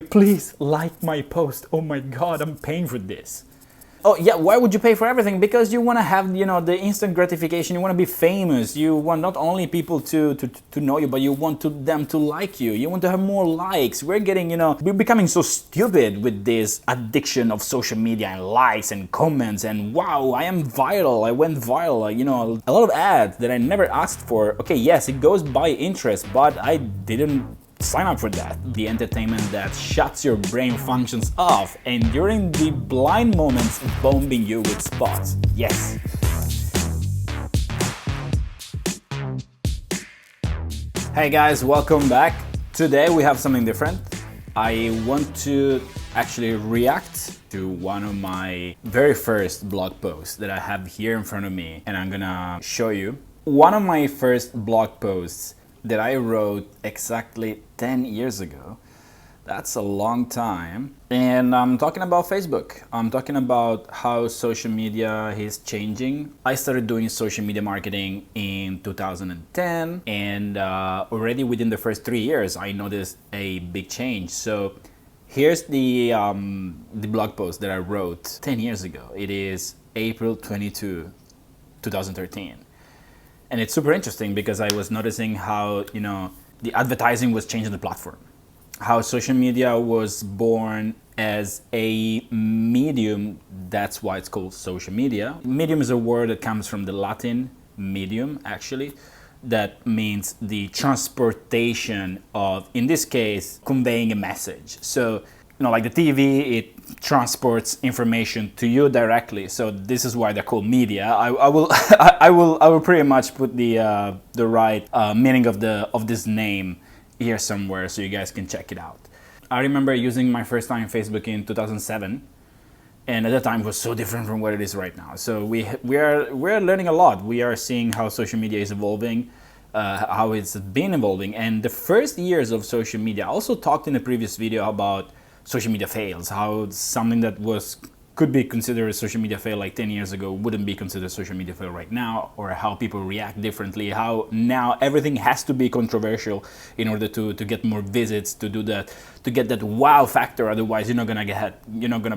Please like my post. Oh my God, I'm paying for this. Oh yeah, why would you pay for everything? Because you want to have, the instant gratification. You want to be famous. You want not only people to know you, but you want them to like you. You want to have more likes. We're becoming so stupid with this addiction of social media and likes and comments and wow, I am viral. I went viral. A lot of ads that I never asked for. Okay, yes, it goes by interest, but I didn't sign up for that. The entertainment that shuts your brain functions off and during the blind moments bombing you with spots. Yes. Hey guys, welcome back. Today we have something different. I want to actually react to one of my very first blog posts that I have here in front of me, and I'm gonna show you. One of my first blog posts that I wrote exactly 10 years ago. That's a long time. And I'm talking about Facebook. I'm talking about how social media is changing. I started doing social media marketing in 2010, and already within the first 3 years, I noticed a big change. So here's the blog post that I wrote 10 years ago. It is April 22, 2013. And it's super interesting because I was noticing how, the advertising was changing the platform. How social media was born as a medium, that's why it's called social media. Medium is a word that comes from the Latin medium, actually, that means the transportation of, in this case, conveying a message. So, like the TV, it transports information to you directly. So this is why they're called media. I will I will pretty much put the right meaning of this name here somewhere so you guys can check it out. I remember using my first time Facebook in 2007, and at that time it was so different from what it is right now. So we're learning a lot. We are seeing how social media is evolving, how it's been evolving, and the first years of social media. I also talked in a previous video about social media fails, how something that could be considered a social media fail like 10 years ago wouldn't be considered a social media fail right now, or how people react differently, how now everything has to be controversial in order to get more visits, to get that wow factor. Otherwise, you're not gonna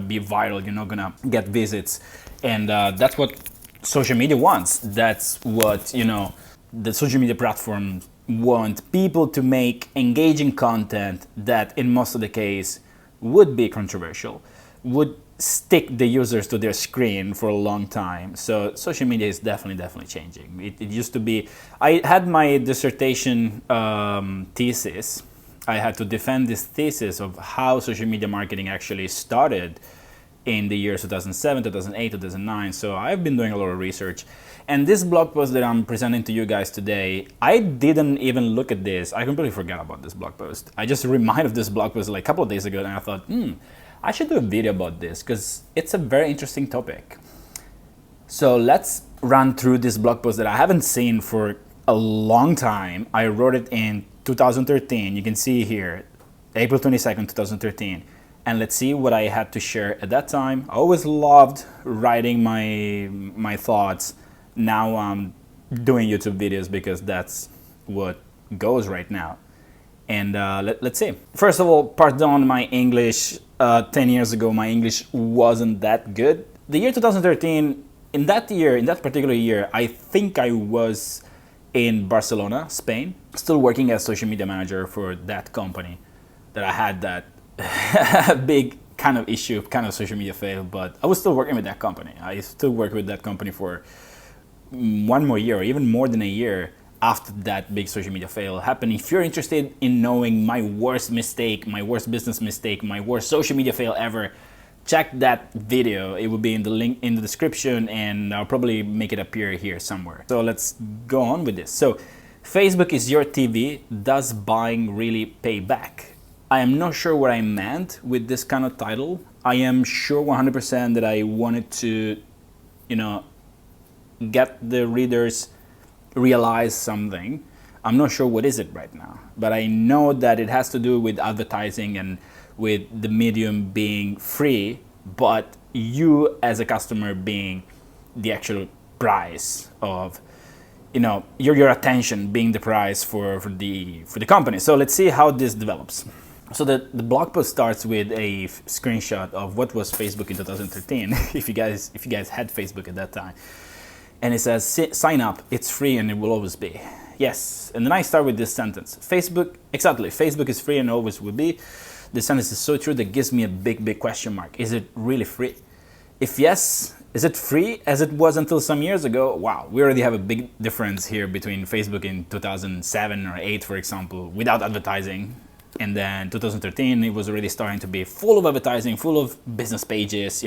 be viral, you're not gonna get visits. And that's what social media wants. That's what, the social media platforms want people to make engaging content that in most of the case would be controversial, would stick the users to their screen for a long time. So social media is definitely changing. It used to be, I had my dissertation thesis. I had to defend this thesis of how social media marketing actually started in the years 2007, 2008, 2009. So I've been doing a lot of research. And this blog post that I'm presenting to you guys today, I didn't even look at this. I completely forgot about this blog post. I just reminded of this blog post like a couple of days ago, and I thought, I should do a video about this because it's a very interesting topic. So let's run through this blog post that I haven't seen for a long time. I wrote it in 2013. You can see here, April 22nd, 2013. And let's see what I had to share at that time. I always loved writing my thoughts. Now I'm doing YouTube videos because that's what goes right now. And let's see. First of all, pardon my English. 10 years ago, my English wasn't that good. The year 2013, in that particular year, I think I was in Barcelona, Spain, still working as social media manager for that company that I had that big kind of issue, kind of social media fail, but I was still working with that company. I still worked with that company for one more year, or even more than a year after that big social media fail happened. If you're interested in knowing my worst mistake, my worst business mistake, my worst social media fail ever, check that video. It will be in the link in the description, and I'll probably make it appear here somewhere. So let's go on with this. So Facebook is your TV. Does buying really pay back? I am not sure what I meant with this kind of title. I am sure 100% that I wanted to, get the readers realize something. I'm not sure what is it right now, but I know that it has to do with advertising and with the medium being free, but you as a customer being the actual price of, your attention being the price for the company. So let's see how this develops. So the blog post starts with a screenshot of what was Facebook in 2013, if you guys had Facebook at that time. And it says, sign up, it's free and it will always be. Yes, and then I start with this sentence. Facebook is free and always will be. This sentence is so true that gives me a big question mark. Is it really free? If yes, is it free as it was until some years ago? Wow, we already have a big difference here between Facebook in 2007 or 8, for example, without advertising. And then 2013, it was already starting to be full of advertising, full of business pages,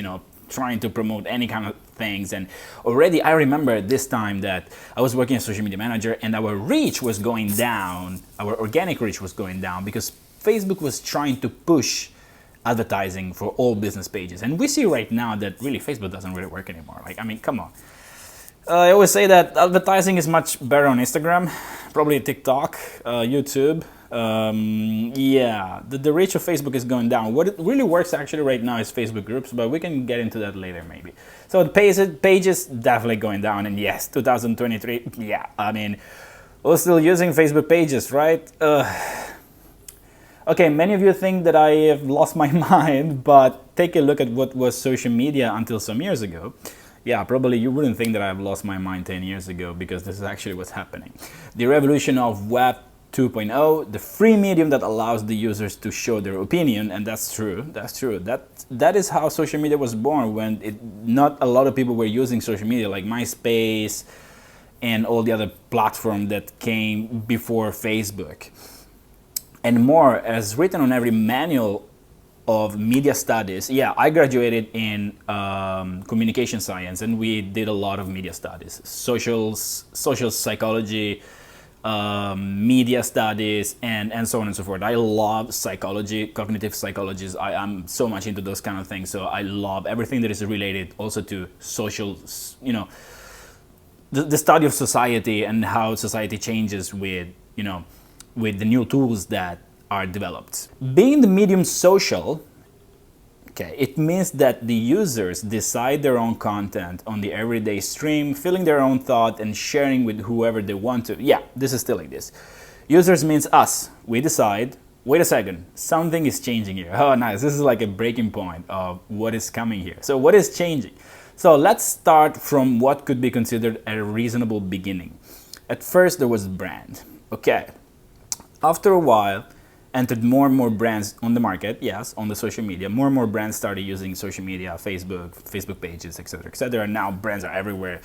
trying to promote any kind of things. And already I remember this time that I was working as social media manager and our reach was going down, our organic reach was going down because Facebook was trying to push advertising for all business pages. And we see right now that really Facebook doesn't really work anymore. Come on. I always say that advertising is much better on Instagram, probably TikTok, YouTube. The reach of Facebook is going down. What it really works actually right now is Facebook groups, but we can get into that later maybe. So the pages definitely going down, and yes, 2023, we're still using Facebook pages, right? Okay, many of you think that I have lost my mind, but take a look at what was social media until some years ago. Yeah, probably you wouldn't think that I've lost my mind 10 years ago because this is actually what's happening. The revolution of Web 2.0, the free medium that allows the users to show their opinion, and that's true. That is how social media was born, when not a lot of people were using social media like MySpace and all the other platforms that came before Facebook. And more, as written on every manual of media studies. Yeah, I graduated in communication science, and we did a lot of media studies, social psychology, media studies, and so on and so forth. I love psychology, cognitive psychology. I'm so much into those kind of things. So I love everything that is related also to social, the study of society and how society changes with the new tools that are developed. Being the medium social, okay, it means that the users decide their own content on the everyday stream, filling their own thought and sharing with whoever they want to. Yeah, this is still like this. Users means us. We decide, wait a second, something is changing here. Oh, nice. This is like a breaking point of what is coming here. So what is changing? So let's start from what could be considered a reasonable beginning. At first, there was brand. Okay. After a while, entered more and more brands on the market, yes, on the social media. More and more brands started using social media, Facebook pages, etc., etc. Now brands are everywhere.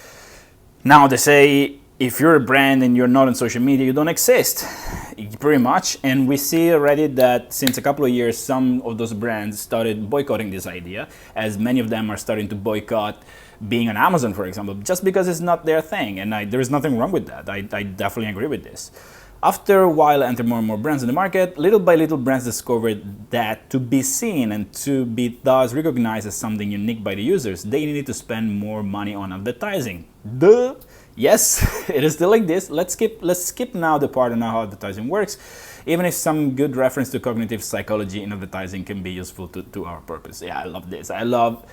Now they say, if you're a brand and you're not on social media, you don't exist, pretty much. And we see already that since a couple of years, some of those brands started boycotting this idea, as many of them are starting to boycott being on Amazon, for example, just because it's not their thing. And there is nothing wrong with that. I definitely agree with this. After a while, enter more and more brands in the market. Little by little, brands discovered that to be seen and to be thus recognized as something unique by the users, they needed to spend more money on advertising. Duh! Yes, it is still like this. Let's skip now the part on how advertising works, even if some good reference to cognitive psychology in advertising can be useful to our purpose. Yeah, I love this. I love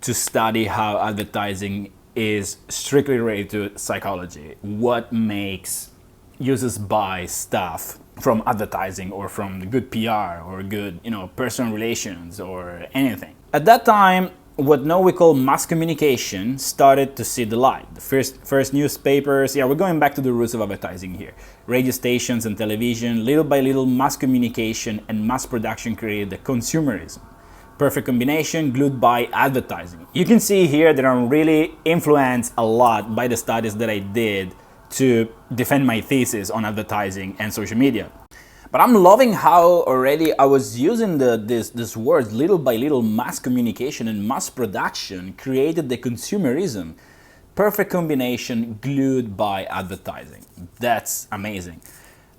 to study how advertising is strictly related to psychology. What makes users buy stuff from advertising or from good PR or good, personal relations or anything. At that time, what now we call mass communication started to see the light. The first newspapers, we're going back to the roots of advertising here. Radio stations and television, little by little, mass communication and mass production created the consumerism. Perfect combination glued by advertising. You can see here that I'm really influenced a lot by the studies that I did to defend my thesis on advertising and social media. But I'm loving how already I was using this word, little by little, mass communication and mass production created the consumerism. Perfect combination glued by advertising. That's amazing.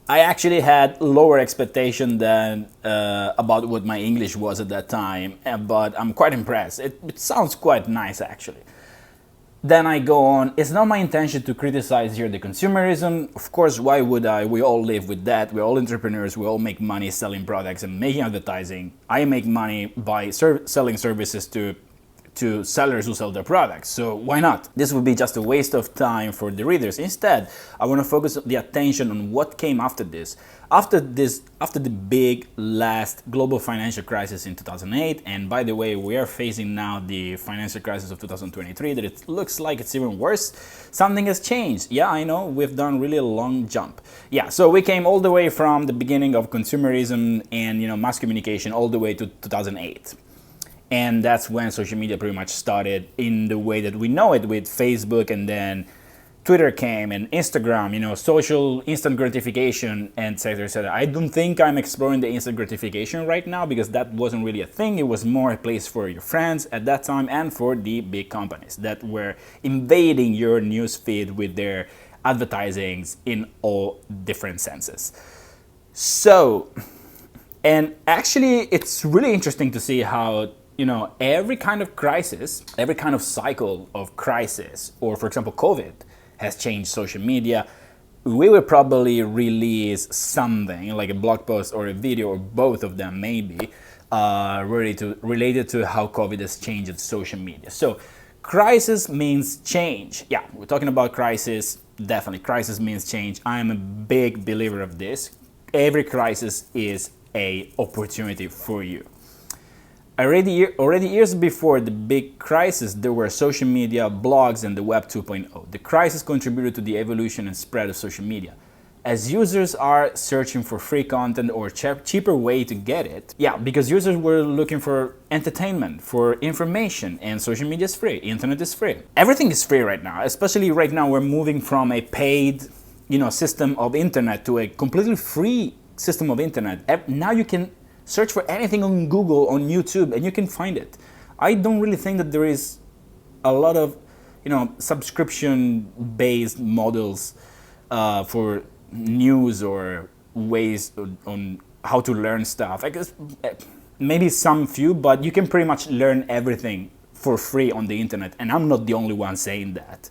I actually had lower expectation than about what my English was at that time, but I'm quite impressed. It sounds quite nice actually. Then I go on, it's not my intention to criticize here the consumerism. Of course, why would I? We all live with that. We're all entrepreneurs. We all make money selling products and making advertising. I make money by selling services to to sellers who sell their products. So why not? This would be just a waste of time for the readers. Instead, I want to focus the attention on what came after this. After the big last global financial crisis in 2008, and by the way, we are facing now the financial crisis of 2023, that it looks like it's even worse. Something has changed. Yeah, I know, we've done really a long jump. Yeah, so we came all the way from the beginning of consumerism and mass communication all the way to 2008. And that's when social media pretty much started in the way that we know it, with Facebook, and then Twitter came, and Instagram, social instant gratification, and etc. etc. I don't think I'm exploring the instant gratification right now, because that wasn't really a thing. It was more a place for your friends at that time and for the big companies that were invading your newsfeed with their advertisings in all different senses. So, and actually it's really interesting to see how every kind of crisis, every kind of cycle of crisis, or for example COVID, has changed social media. We will probably release something like a blog post or a video, or both of them maybe, related to how COVID has changed social media. So crisis means change. Yeah, we're talking about crisis. Definitely, crisis means change. I am a big believer of this. Every crisis is an opportunity for you. Already years before the big crisis, there were social media, blogs, and the Web 2.0. The crisis contributed to the evolution and spread of social media. As users are searching for free content or cheaper way to get it, because users were looking for entertainment, for information, and social media is free, internet is free. Everything is free right now, especially right now we're moving from a paid, system of internet to a completely free system of internet. Now you can search for anything on Google, on YouTube, and you can find it. I don't really think that there is a lot of, subscription-based models for news or ways on how to learn stuff. I guess maybe some few, but you can pretty much learn everything for free on the internet, and I'm not the only one saying that.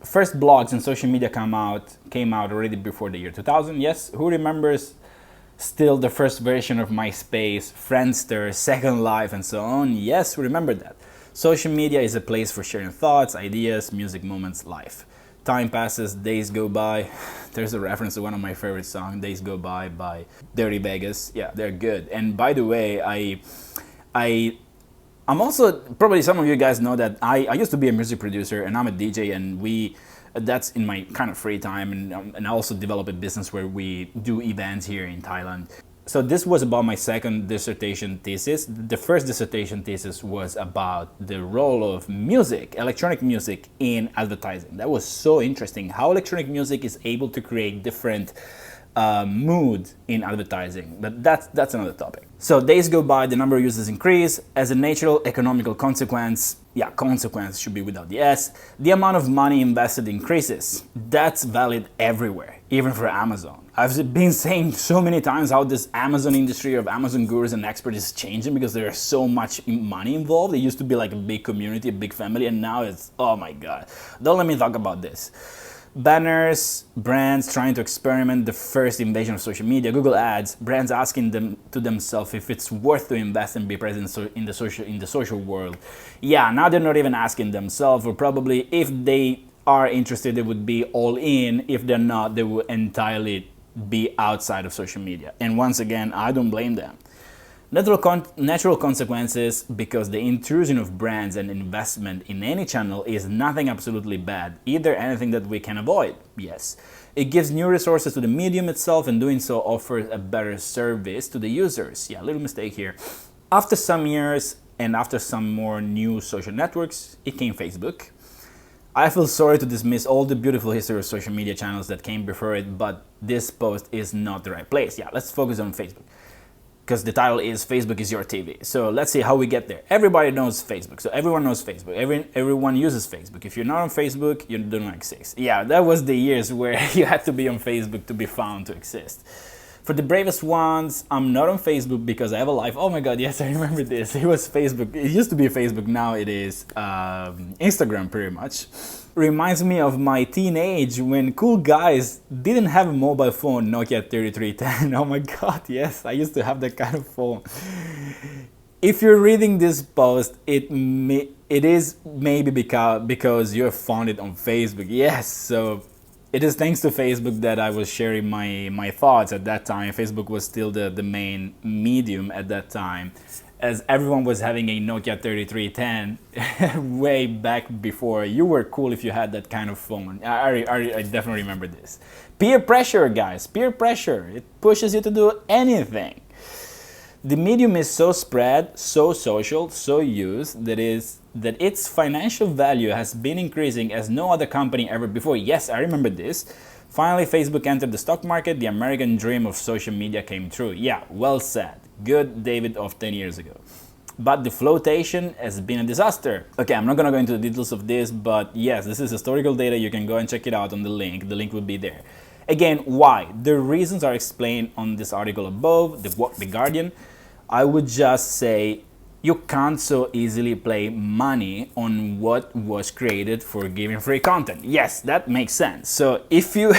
First blogs and social media came out already before the year 2000. Yes, who remembers still the first version of MySpace, Friendster, Second Life, and so on? Yes, remember that. Social media is a place for sharing thoughts, ideas, music, moments, life. Time passes, days go by. There's a reference to one of my favorite songs, Days Go by Dirty Vegas. Yeah, they're good. And by the way, I'm also, probably some of you guys know that I used to be a music producer, and I'm a DJ, and that's in my kind of free time, and I also develop a business where we do events here in Thailand. So this was about my second dissertation thesis. The first dissertation thesis was about the role of music, electronic music, in advertising. That was so interesting, how electronic music is able to create different mood in advertising, but that's another topic. So days go by, the number of users increase. As a natural economical consequence, consequence should be without the S, the amount of money invested increases. That's valid everywhere, even for Amazon. I've been saying so many times how this Amazon industry of Amazon gurus and experts is changing, because there's so much money involved. It used to be like a big community, a big family, and now it's, oh my God. Don't let me talk about this. Banners, brands trying to experiment the first invasion of social media, Google Ads, brands asking themselves if it's worth to invest and be present in the social world. Yeah, now they're not even asking themselves, or probably if they are interested, they would be all in. If they're not, they will entirely be outside of social media. And once again, I don't blame them. Natural consequences, because the intrusion of brands and investment in any channel is nothing absolutely bad, either anything that we can avoid. Yes, it gives new resources to the medium itself, and doing so offers a better service to the users. Yeah, little mistake here. After some years and after some more new social networks, it came Facebook. I feel sorry to dismiss all the beautiful history of social media channels that came before it, but this post is not the right place. Yeah, let's focus on Facebook, because the title is Facebook is your TV. So let's see how we get there. Everybody knows Facebook. So everyone knows Facebook. Everyone uses Facebook. If you're not on Facebook, you do not exist. Yeah, that was the years where you had to be on Facebook to be found to exist. For the bravest ones, I'm not on Facebook because I have a life. Oh my God, yes, I remember this. It was Facebook. It used to be Facebook. Now it is Instagram, pretty much. Reminds me of my teenage when cool guys didn't have a mobile phone, Nokia 3310. Oh my God, yes, I used to have that kind of phone. if you're reading this post, it is maybe because you have found it on Facebook. Yes, so it is thanks to Facebook that I was sharing my thoughts at that time. Facebook was still the main medium at that time, as everyone was having a Nokia 3310 way back before. You were cool if you had that kind of phone. I definitely remember this. Peer pressure, guys, peer pressure. It pushes you to do anything. The medium is so spread, so social, so used that its financial value has been increasing as no other company ever before. Yes, I remember this. Finally, Facebook entered the stock market. The American dream of social media came true. Yeah, well said. Good David of 10 years ago. But the flotation has been a disaster. Okay, I'm not gonna go into the details of this, but yes, this is historical data. You can go and check it out on the link. The link will be there. Again, why? The reasons are explained on this article above, the Guardian. I would just say you can't so easily play money on what was created for giving free content. Yes, that makes sense. So if you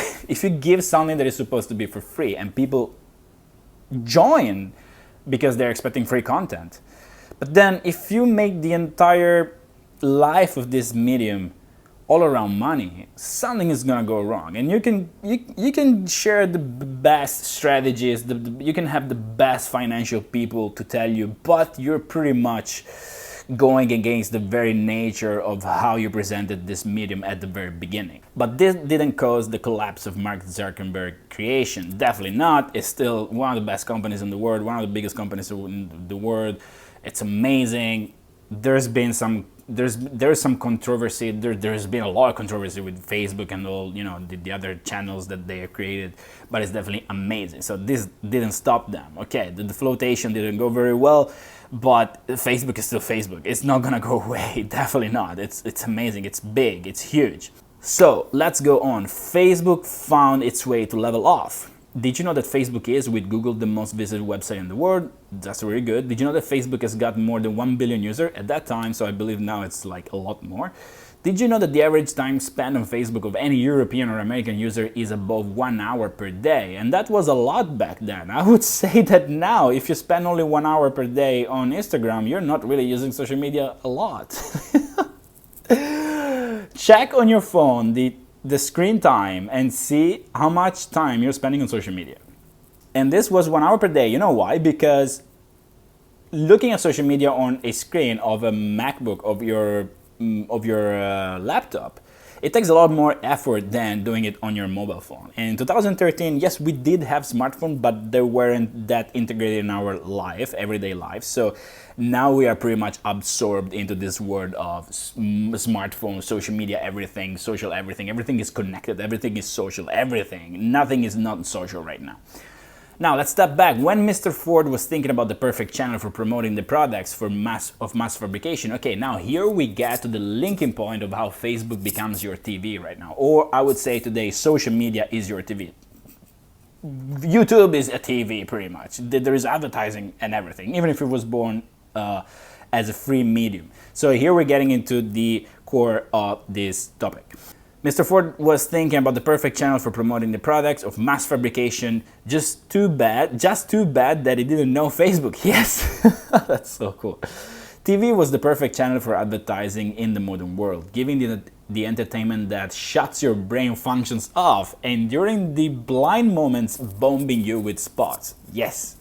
give something that is supposed to be for free and people join because they're expecting free content, but then if you make the entire life of this medium all around money, something is gonna go wrong. And you can share the best strategies, you can have the best financial people to tell you, but you're pretty much going against the very nature of how you presented this medium at the very beginning. But this didn't cause the collapse of Mark Zuckerberg creation. Definitely not. It's still one of the best companies in the world, one of the biggest companies in the world. It's amazing. There's some controversy. There's been a lot of controversy with Facebook and all, you know, the other channels that they have created, but it's definitely amazing. So this didn't stop them. Okay, the flotation didn't go very well, but Facebook is still Facebook. It's not gonna go away. Definitely not. It's amazing. It's big. It's huge. So let's go on. Facebook found its way to level off. Did you know that Facebook is, with Google, the most visited website in the world? That's really good. Did you know that Facebook has got more than 1 billion users at that time? So I believe now it's like a lot more. Did you know that the average time spent on Facebook of any European or American user is above 1 hour per day? And that was a lot back then. I would say that now, if you spend only 1 hour per day on Instagram, you're not really using social media a lot. Check on your phone the screen time and see how much time you're spending on social media. And this was 1 hour per day. You know why? Because looking at social media on a screen of a MacBook, of your laptop, it takes a lot more effort than doing it on your mobile phone. And in 2013, yes, we did have smartphones, but they weren't that integrated in our life, everyday life. So now we are pretty much absorbed into this world of smartphones, social media, everything, social everything. Everything is connected, everything is social, everything. Nothing is not social right now. Now let's step back. When Mr. Ford was thinking about the perfect channel for promoting the products for mass fabrication, okay, now here we get to the linking point of how Facebook becomes your TV right now. Or I would say today, social media is your TV. YouTube is a TV pretty much. There is advertising and everything, even if it was born as a free medium. So here we're getting into the core of this topic. Mr. Ford was thinking about the perfect channel for promoting the products of mass fabrication. Just too bad that he didn't know Facebook. Yes, that's so cool. TV was the perfect channel for advertising in the modern world, giving the entertainment that shuts your brain functions off and during the blind moments bombing you with spots. Yes.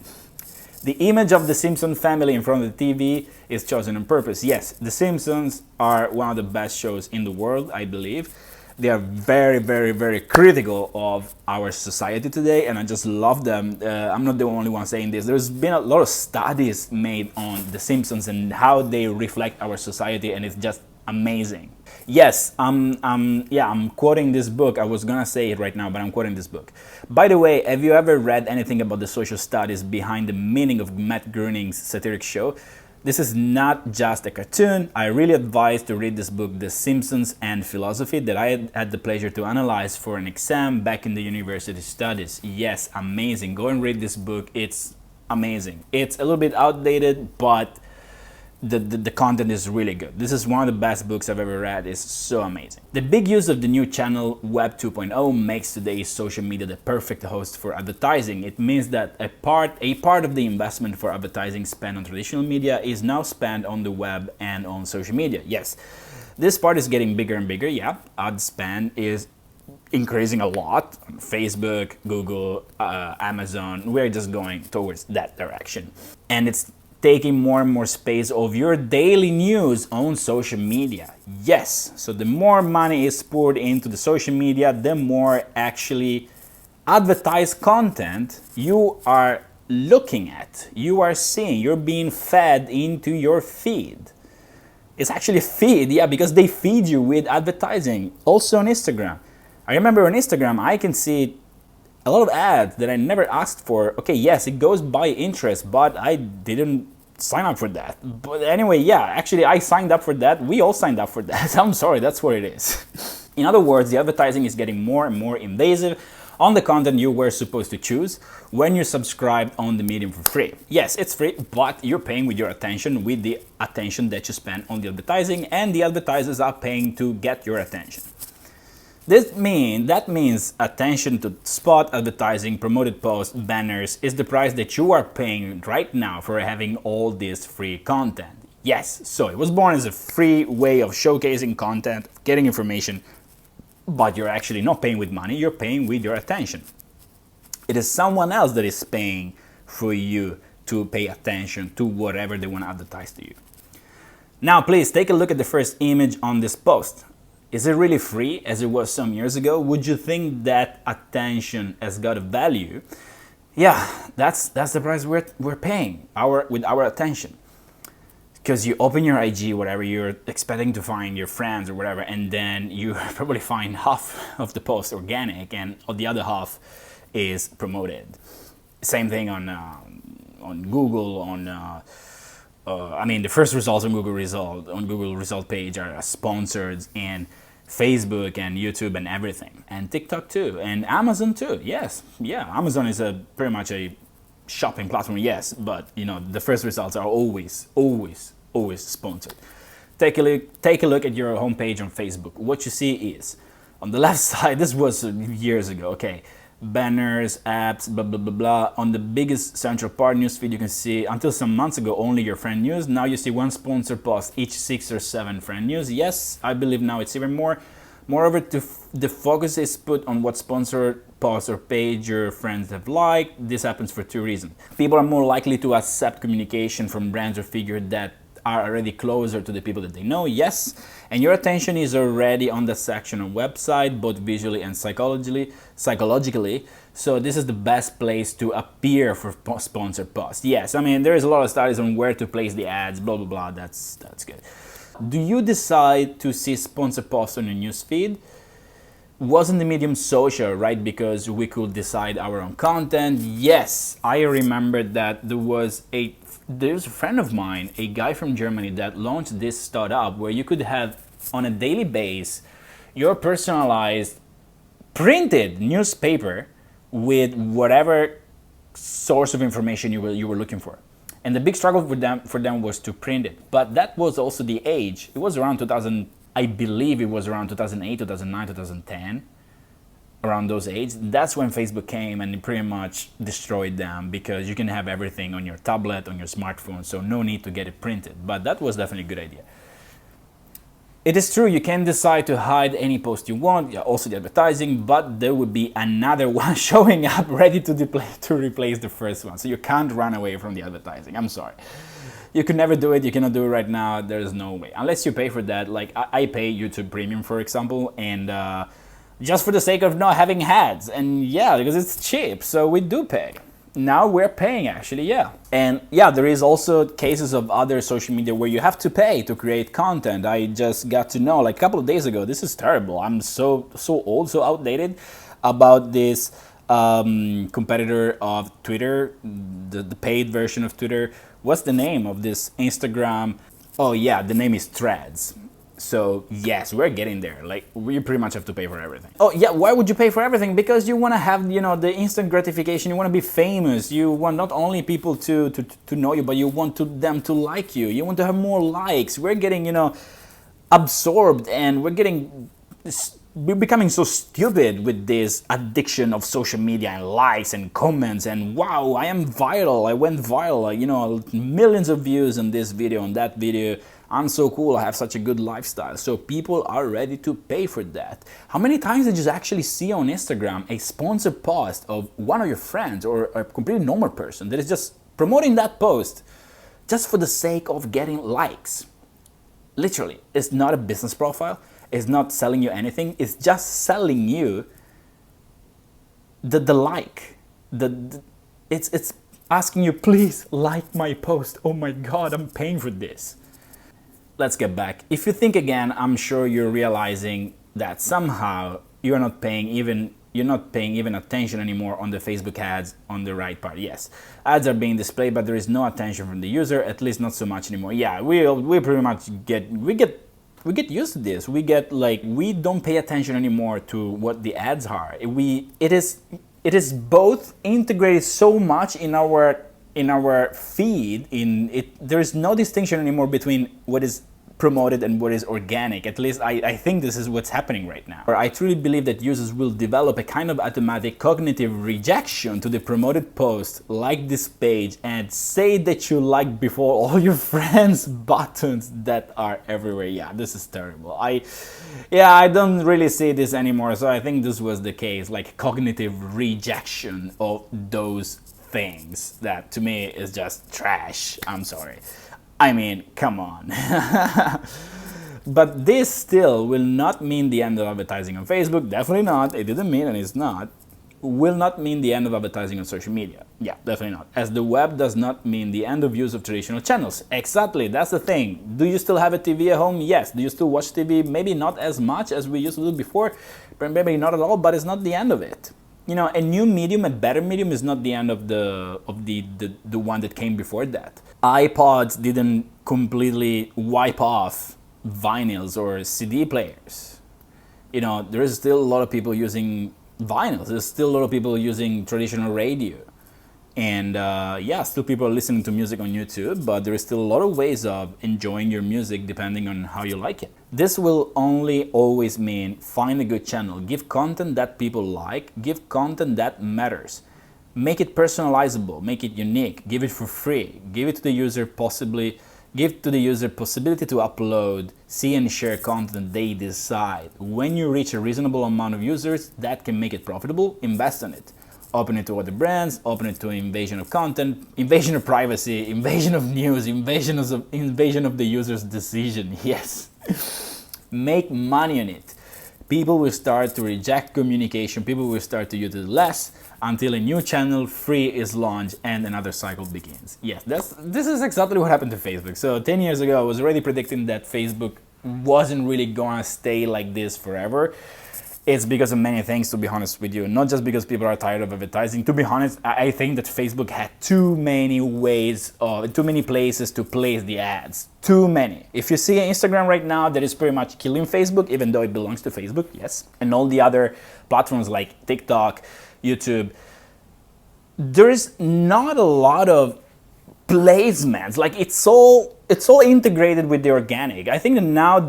The image of the Simpson family in front of the TV is chosen on purpose. Yes, the Simpsons are one of the best shows in the world, I believe. They are very, very, very critical of our society today, and I just love them. I'm not the only one saying this. There's been a lot of studies made on The Simpsons and how they reflect our society, and it's just amazing. Yes, I'm quoting this book. I was gonna say it right now, but I'm quoting this book. By the way, have you ever read anything about the social studies behind the meaning of Matt Groening's satiric show? This is not just a cartoon. I really advise to read this book, The Simpsons and Philosophy, that I had the pleasure to analyze for an exam back in the university studies. Yes, amazing. Go and read this book. It's amazing. It's a little bit outdated, but the content is really good. This is one of the best books I've ever read. It's so amazing. The big use of the new channel Web 2.0 makes today's social media the perfect host for advertising. It means that a part of the investment for advertising spent on traditional media is now spent on the web and on social media. Yes, this part is getting bigger and bigger. Yeah, ad spend is increasing a lot on Facebook, Google, Amazon. We're just going towards that direction. And it's taking more and more space of your daily news on social media. Yes, so the more money is poured into the social media, the more actually advertised content you are looking at, you are seeing, you're being fed into your feed. It's actually a feed, yeah, because they feed you with advertising. Also on Instagram. I remember on Instagram, I can see a lot of ads that I never asked for. Okay, yes, it goes by interest, but I didn't sign up for that. But anyway, yeah, actually I signed up for that. We all signed up for that. I'm sorry, that's what it is. In other words, the advertising is getting more and more invasive on the content you were supposed to choose when you subscribed on the medium for free. Yes, it's free, but you're paying with your attention, with the attention that you spend on the advertising, and the advertisers are paying to get your attention. That means attention to spot advertising, promoted posts, banners is the price that you are paying right now for having all this free content. Yes, so it was born as a free way of showcasing content, getting information, but you're actually not paying with money, you're paying with your attention. It is someone else that is paying for you to pay attention to whatever they want to advertise to you. Now, please take a look at the first image on this post. Is it really free as it was some years ago? Would you think that attention has got a value? Yeah, that's the price we're paying with our attention. Because you open your IG, whatever, you're expecting to find your friends or whatever, and then you probably find half of the post organic and the other half is promoted. Same thing on Google, I mean, the first results on Google result page are sponsored, and Facebook and YouTube and everything, and TikTok too, and Amazon too. Yes, yeah, Amazon is pretty much a shopping platform. Yes, but you know the first results are always sponsored. Take a look at your homepage on Facebook. What you see is on the left side. This was years ago. Okay. Banners, apps, blah, blah, blah, blah. On the biggest central part newsfeed, you can see until some months ago only your friend news. Now you see one sponsored post each 6 or 7 friend news. Yes, I believe now it's even more. Moreover, the focus is put on what sponsored post or page your friends have liked. This happens for 2 reasons. People are more likely to accept communication from brands or figures that are already closer to the people that they know, yes, and your attention is already on the section on website, both visually and psychologically, so this is the best place to appear for sponsored posts. Yes, I mean, there is a lot of studies on where to place the ads, blah, blah, blah, that's good. Do you decide to see sponsored posts on your newsfeed? Wasn't the medium social, right? Because we could decide our own content. Yes, I remember that there's a friend of mine, a guy from Germany, that launched this startup where you could have on a daily basis your personalized printed newspaper with whatever source of information you were looking for. And the big struggle for them was to print it. But that was also the age. It was around 2000. I believe it was around 2008, 2009, 2010, around those ages. That's when Facebook came and it pretty much destroyed them, because you can have everything on your tablet, on your smartphone, so no need to get it printed. But that was definitely a good idea. It is true, you can decide to hide any post you want, also the advertising, but there would be another one showing up ready to replace the first one. So you can't run away from the advertising. I'm sorry. You could never do it. You cannot do it right now. There's no way. Unless you pay for that. Like I pay YouTube Premium, for example, and just for the sake of not having ads. And yeah, because it's cheap. So we do pay. Now we're paying actually, yeah. And yeah, there is also cases of other social media where you have to pay to create content. I just got to know like a couple of days ago. This is terrible. I'm so old, so outdated about this competitor of Twitter, the paid version of Twitter. What's the name of this Instagram? Oh yeah, the name is Threads. So yes, we're getting there. Like, we pretty much have to pay for everything. Oh yeah, why would you pay for everything? Because you want to have, you know, the instant gratification. You want to be famous. You want not only people to know you, but you want them to like you. You want to have more likes. We're getting, you know, absorbed, and we're becoming so stupid with this addiction of social media and likes and comments, and wow, I am viral, I went viral, you know, millions of views on this video, on that video, I'm so cool, I have such a good lifestyle. So people are ready to pay for that. How many times did you actually see on Instagram a sponsored post of one of your friends or a completely normal person that is just promoting that post just for the sake of getting likes? Literally, it's not a business profile. It's not selling you anything. It's just selling you the like. It's asking you, please like my post. Oh my God, I'm paying for this. Let's get back. If you think again, I'm sure you're realizing that somehow you're not paying even attention anymore on the Facebook ads on the right part. Yes, ads are being displayed, but there is no attention from the user, at least not so much anymore. Yeah, we pretty much get used to this. We don't pay attention anymore to what the ads are. It is both integrated so much in our feed. There is no distinction anymore between what is promoted and what is organic. At least I think this is what's happening right now. I truly believe that users will develop a kind of automatic cognitive rejection to the promoted post, like this page, and say that you like before all your friends buttons that are everywhere. Yeah, this is terrible. I don't really see this anymore. So I think this was the case, like cognitive rejection of those things that to me is just trash. I'm sorry. I mean, come on. But this still will not mean the end of advertising on Facebook. Definitely not. It didn't mean, and it's not. Will not mean the end of advertising on social media. Yeah, definitely not. As the web does not mean the end of use of traditional channels. Exactly, that's the thing. Do you still have a TV at home? Yes. Do you still watch TV? Maybe not as much as we used to do before, but maybe not at all, but it's not the end of it. You know, a new medium, a better medium is not the end of the one that came before that. iPods didn't completely wipe off vinyls or CD players. You know, there is still a lot of people using vinyls. There's still a lot of people using traditional radio. And yeah, still people are listening to music on YouTube, but there is still a lot of ways of enjoying your music depending on how you like it. This will only always mean find a good channel, give content that people like, give content that matters. Make it personalizable, make it unique, give it for free, give to the user possibility to upload, see and share content they decide. When you reach a reasonable amount of users that can make it profitable, invest in it. Open it to other brands, open it to invasion of content, invasion of privacy, invasion of news, invasion of the user's decision. Yes. Make money on it. People will start to reject communication, people will start to use it less until a new channel free is launched and another cycle begins. Yes, this is exactly what happened to Facebook. So 10 years ago, I was already predicting that Facebook wasn't really gonna stay like this forever. It's because of many things, to be honest with you. Not just because people are tired of advertising. To be honest, I think that Facebook had too many places to place the ads. Too many. If you see Instagram right now, that is pretty much killing Facebook, even though it belongs to Facebook, yes. And all the other platforms like TikTok, YouTube, there is not a lot of placements. Like it's all integrated with the organic. I think that now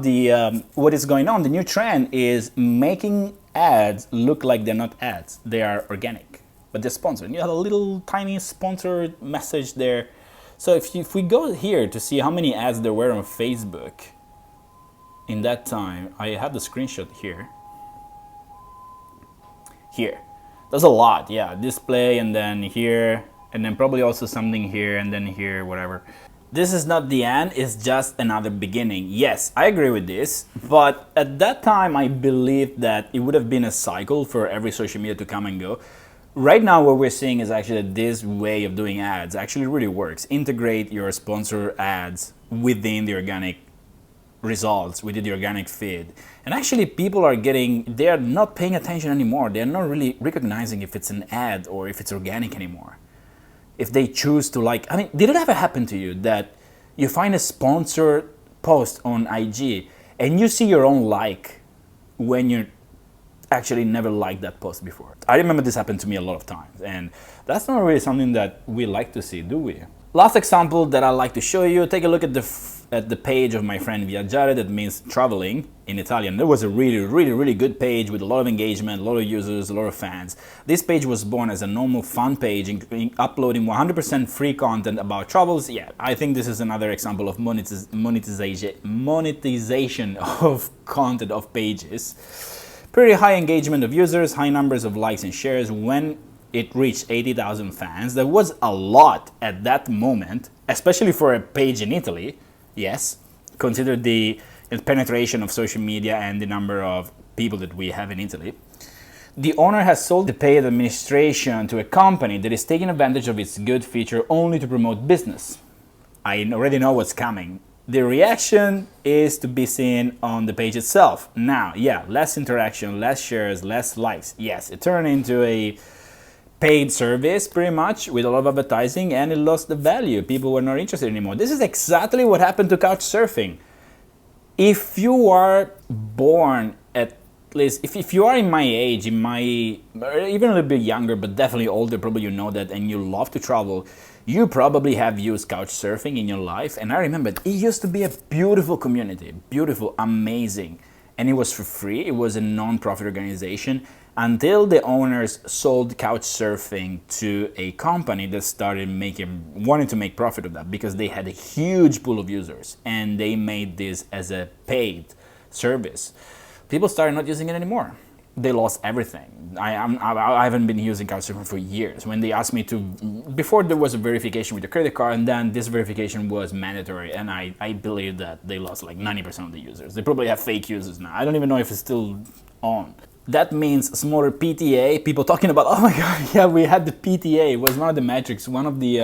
what is going on, the new trend is making ads look like they're not ads. They are organic, but they're sponsored. You have a little tiny sponsored message there. So if we go here to see how many ads there were on Facebook in that time, I have the screenshot here. Here. There's a lot, yeah. Display, and then here, and then probably also something here, and then here, whatever. This is not the end, it's just another beginning. Yes, I agree with this, but at that time I believed that it would have been a cycle for every social media to come and go. Right now what we're seeing is actually that this way of doing ads actually really works. Integrate your sponsor ads within the organic results, within the organic feed. And actually people they are not paying attention anymore. They're not really recognizing if it's an ad or if it's organic anymore. If they choose to like, I mean, did it ever happen to you that you find a sponsored post on IG and you see your own like when you actually never liked that post before. I remember this happened to me a lot of times, and that's not really something that we like to see, do we? Last example that I like to show you, take a look at the page of my friend Viaggiare, that means traveling in Italian. There was a really good page with a lot of engagement, a lot of users, a lot of fans. This page was born as a normal fun page, uploading 100% free content about travels. Yeah, I think this is another example of monetization of content, of pages. Pretty high engagement of users, high numbers of likes and shares. When it reached 80,000 fans, that was a lot at that moment, especially for a page in Italy. Yes, consider the penetration of social media and the number of people that we have in Italy. The owner has sold the paid administration to a company that is taking advantage of its good feature only to promote business. I already know what's coming. The reaction is to be seen on the page itself. Now, yeah, less interaction, less shares, less likes. Yes, it turned into a paid service pretty much with a lot of advertising, and it lost the value. People were not interested anymore. This is exactly what happened to couchsurfing. If you are born at least, if you are in my age, or even a little bit younger, but definitely older, probably you know that, and you love to travel, you probably have used couchsurfing in your life. And I remember it used to be a beautiful community, beautiful, amazing, and it was for free. It was a non-profit organization until the owners sold couchsurfing to a company that started wanting to make profit of that, because they had a huge pool of users and they made this as a paid service. People started not using it anymore. They lost everything. I haven't been using couchsurfing for years. When they asked me to, before there was a verification with your credit card, and then this verification was mandatory, and I believe that they lost like 90% of the users. They probably have fake users now. I don't even know if it's still on. That means smaller PTA, people talking about, oh my God, yeah, we had the PTA. It was one of the metrics, one of the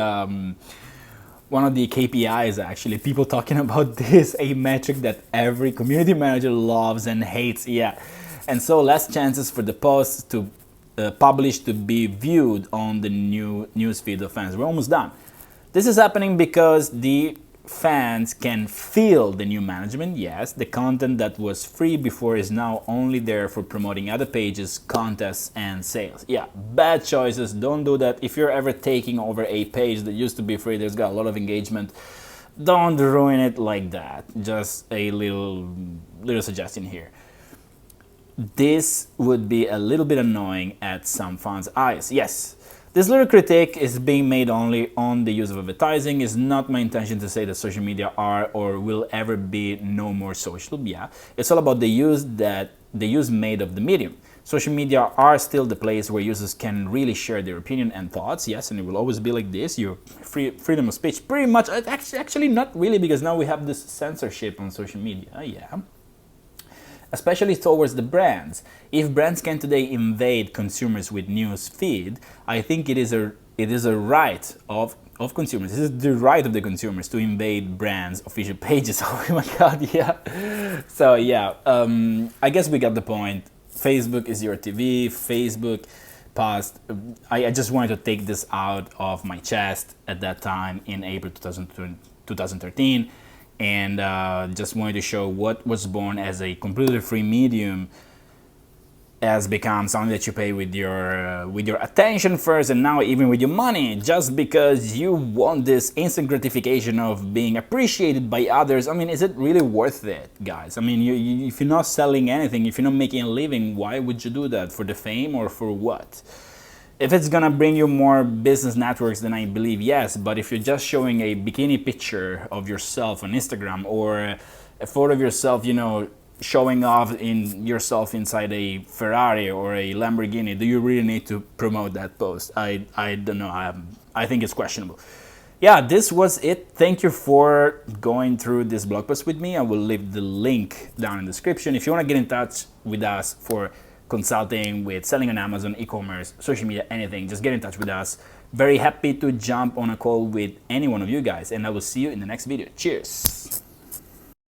KPIs actually. People talking about this, a metric that every community manager loves and hates, yeah. And so less chances for the posts to publish to be viewed on the new newsfeed of fans. We're almost done. This is happening because the fans can feel the new management. Yes, the content that was free before is now only there for promoting other pages, contests, and sales. Yeah, bad choices. Don't do that. If you're ever taking over a page that used to be free, that's got a lot of engagement, don't ruin it like that. Just a little suggestion here. This would be a little bit annoying at some fans' eyes. Yes, this little critique is being made only on the use of advertising. It's not my intention to say that social media are or will ever be no more social. Yeah, it's all about the use made of the medium. Social media are still the place where users can really share their opinion and thoughts. Yes, and it will always be like this. Your freedom of speech, pretty much. Actually, not really, because now we have this censorship on social media. Yeah. Especially towards the brands. If brands can today invade consumers with news feed, I think it is a right of consumers. This is the right of the consumers to invade brands' official pages. Oh my God, yeah. So yeah, I guess we got the point. Facebook is your TV. Facebook passed. I just wanted to take this out of my chest at that time in April 2013. And just wanted to show what was born as a completely free medium has become something that you pay with your attention first, and now even with your money, just because you want this instant gratification of being appreciated by others. I mean, is it really worth it, guys? I mean, if you're not selling anything, if you're not making a living, why would you do that? For the fame or for what? If it's gonna bring you more business networks, then I believe yes. But if you're just showing a bikini picture of yourself on Instagram, or a photo of yourself, you know, showing off in yourself inside a Ferrari or a Lamborghini, do you really need to promote that post? I don't know. I think it's questionable. Yeah, this was it. Thank you for going through this blog post with me. I will leave the link down in the description. If you want to get in touch with us for consulting with selling on Amazon, e-commerce, social media, anything, just get in touch with us. Very happy to jump on a call with any one of you guys, and I will see you in the next video. Cheers.